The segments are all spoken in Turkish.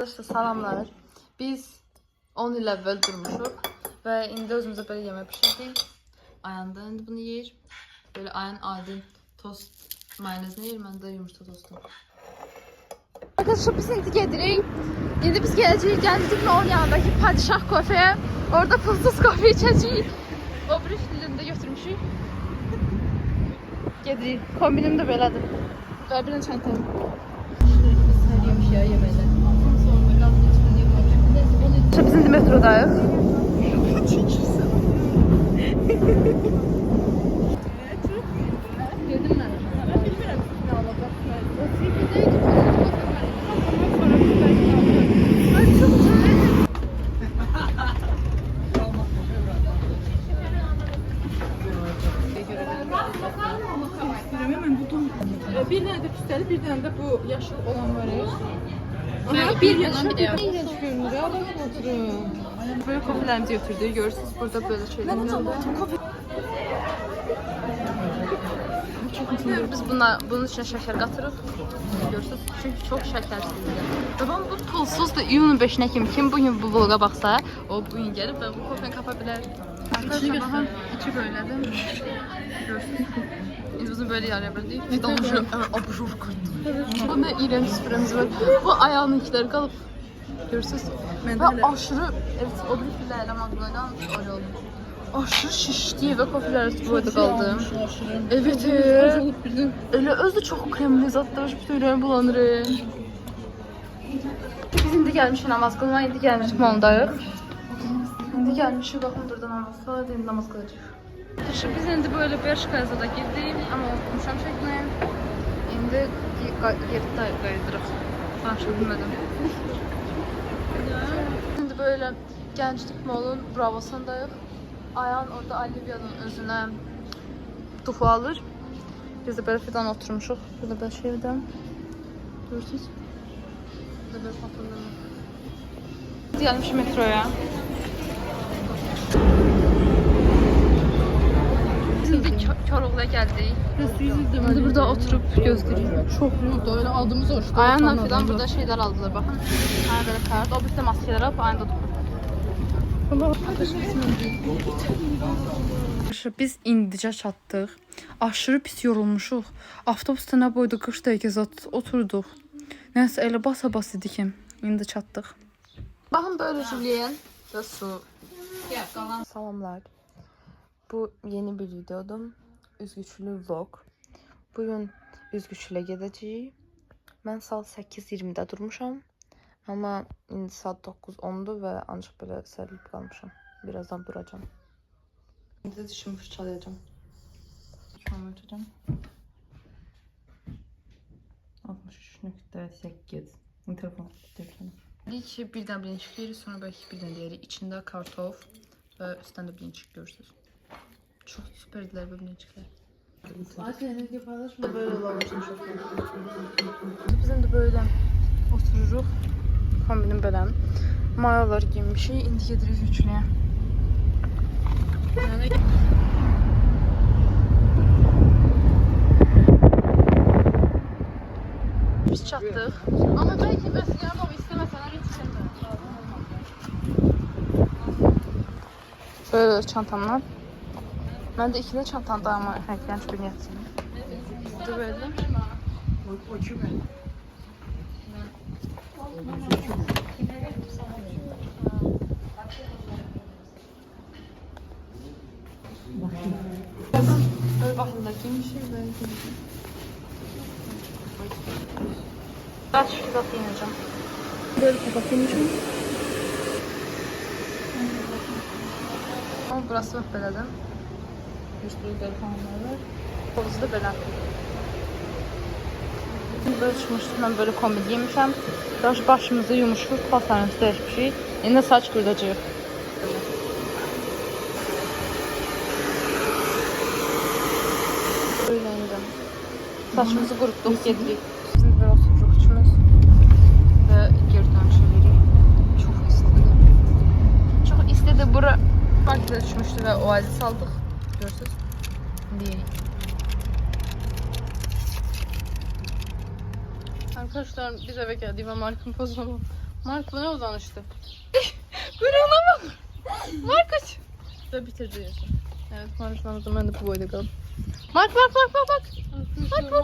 Arkadaşlar salamlar. Biz 10 il əvvəl durmuşuq və indi özümüzə belə yemək pişirdik. Ayanda indi bunu yeyir. Böyle Ayan adi tost mayonezini yeyir, mən də yumurta tostu. Arkadaşlar biz indi gedirik. İndi biz gələcəyik Gənclik Mall yanındakı Padişah kafeye. Orada pulsuz kafe içəcəyik. O bir dilində götürmüşük. Gedirik. Kombinim də belədir. Və bir çantam. Sarıyormuş ya yeməklər. Biz indi metrodayıq. Yedim mən. Bilmirəm sizinlə alacaqsınız. Bir tane de pisteli, bir tane de bu yaşıl olan var ya. Aha, bir yaşıl, bir de iğrenç görünür ya. Bakın oturun. Böyle kofilerimizi götürdük. Görürsünüz burada böyle şeyler. Biz bunun için şeker katırıq. Görürsünüz. Çünkü çok şekersizdir. Babam bu pulsuz da iyunun 5'ine kim bugün bu vloga baksa, o bugün gelip ve bu kofini kapabilir. Arkadaşlar bakın içi böyledir. Görürsünüz. Biz bunu böyle yarayabilirdik. Bir dolmuşu abur koyduk. Bu ne iğrenç süremiz var. Bu ayağınınkiler kalıp. Görürsünüz. Ve aşırı, evet o bir fileyle magnolia almış öyle olmuş. Aşırı şişti ve kofiler böyle kaldı. Evet. Öyle özü çok kremli zatlar söyleyen bulanır. Biz indi gelmişik namaz kılmaya, indi gelmişik Moldayıq. İndi gelmişik bakın burada namaz kılmaya, indi namaz kılacaq. Biz indi böyle Bershka'ya da girdik ama unutmuşam şeklini. İndi geri qayıdırıq. Sanki bilmədim. Şimdi böyle Gənclik Mall'un bravosundayıq. Ayan orada Olivia'nın özünə dufu alır. Biz de böyle fidan oturmuşuq. Burada böyle şeyden. Görürsünüz. Burada böyle patronlarım. Gelmişim metroya. Şimdi Koroğlu'ya geldik. Şimdi burada oturup gözlüyoruz. Çok mutlu. Öyle aldığımız hoş. Ayanla fidan burada şeyler aldılar bakın. Ayan böyle kart. O bir de maskeler alıp ayanda tutup. Biz indicə çatdıq. Aşırı pis yorulmuşuq. Avtobusda nə boyda 40 dəqiqə oturduq. Nəysə elə basa-bas idi ki, indi çatdıq. Baxın böyle Julien və su. Salamlar. Bu yeni bir videodur. Üzgüçlü vlog. Bugün üzgüçlüyə gedəcəyik. Mən saat 8:20-də durmuşam. Ama indi saat 9:10'du ve ancak böyle serilip kalmışım. Birazdan duracağım. Şimdi dişimi fırçalayacağım. Şu an ölçeceğim. 63.8. Telefon tutuyorum. İlk birden bilinçik yeri, sonra belki birden diğeri. İçinde kartof ve üstten de bilinçik görürsünüz. Çok süperdiler bu bilinçikler. Enerji paylaşma böyle olamışım çok. Bizim de böyle otururuq. Kombinim belə. Mayalar giymişik. İndi gedirik üçlüyə. Biz çatdıq. Ama belki bəs baba istəməsələr yetişəndə. Böyle çantamla. Ben de ikili çantamda ama genç bir niyetim. Bu da böyle. O kim? Böyle bakımda giymişim böyle giymişim. Kaç kilo giyineceğim. Böyle kapak giymişim. Ama burası yok belədir. Üstü böyle kanallar var. Pozu da belə. Böyle çıkmıştım, ben böyle kombi giymişim. Daha başımızı yumuşuq, paslarımızı dəyişmişik. İndi saç qırılacaq. Böyle indim. Saçımızı qurutduq, gedirik. Bizim böyle oturuq üçümüz. Ve geri dönüş edirik. Çok istedim. Çok istedim. Bura parkda düşmüştü ve o halde saldık. Görürsünüz. Şimdi yedik. Arkadaşlar biz eve geldik ve markım pozlamam. Mark bu ne uzanıştı? Kuyruğuna bak. Mark kaç. Ve bitirdi. Evet Mark'ın ben de bu boyda kaldım. Mark bak.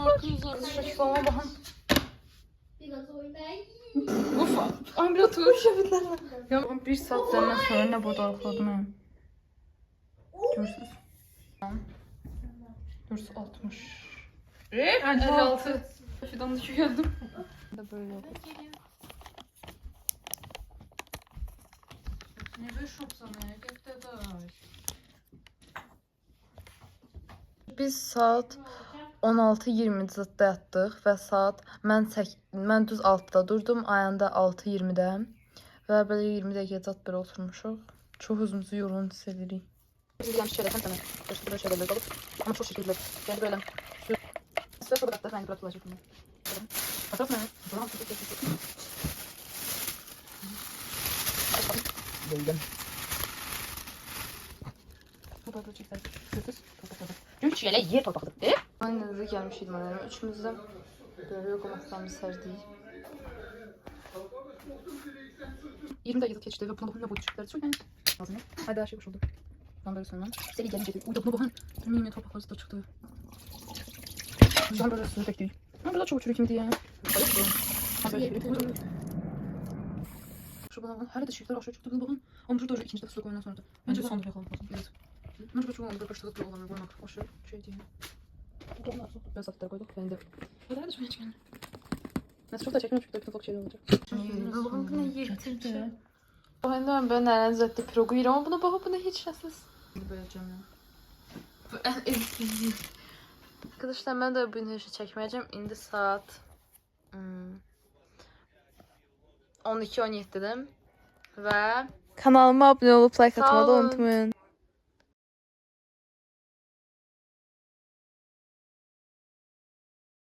Mark. Şu şifama bakın. Biraz oynayın. Uf. Ambulator şefetler. Ya bir saat senden sonra ne burada arakladım hem. Görürsünüz. 460. 56. Fidan dışı geldim. Da böyle oldu. Ne böyle şok sana ya? Gökte de biz saat 16:20 zıtda yatdıq və saat mən düz 6-da durdum, ayanda 6:20-də və belə 20 dəqiqə zat belə oturmuşuq. Çox özümüzü yorğun hiss edirik. Biz gəlmiş şeylərdən sənə göstərə şeylər qalıb, amma çox şəkillər. Yəni belə Sıra sonra da rəng bırakılacaq bunu. Fotoğraf ne? Fotoğraf çekeceğiz. Değdim. Fotoğraf çekeceğiz. Götüz. Çünkü şöyle yer torpaqdır. Annenize gelmiş idmanlarım. Üçümüz de böyle yok olmaktan bir serdiyiz. 20 dakika geçti ve buna bakın ne boyut çıktılar. Çok yani lazım. Hadi her şey boş oldu. Ben böyle söyleyeyim. Seni gelince de uyda buna bakın. Tüm yine torpakları da çıktı. Güzel böyle suyu bekliyor. Ama burada çok çürük ya. Şu bana her de çiftler aşağı çıktı bakın. Ama burada ikinci defa su koyundan sonra da. Bence son defa yapalım. Evet. Bence çok olmadı. Başta da olanı koymak. Aşağı şey değil. Ben sattılar koyduk. Ben de. Hadi hadi şuraya çıkalım. Ben çok da çekmiyorum çünkü çok şey olacak. Bakın bu ne yetirdi. Bakın ben böyle neler etti pirogu yerim ama buna bakın bu ne hiç şanssız. Böyle canım ya. Bu en eski. Arkadaşlar ben de bugün hiç çekmeyeceğim. İndi saat 12-17'dim ve Kanalıma abone olup like Sağ atmayı da olun. unutmayın.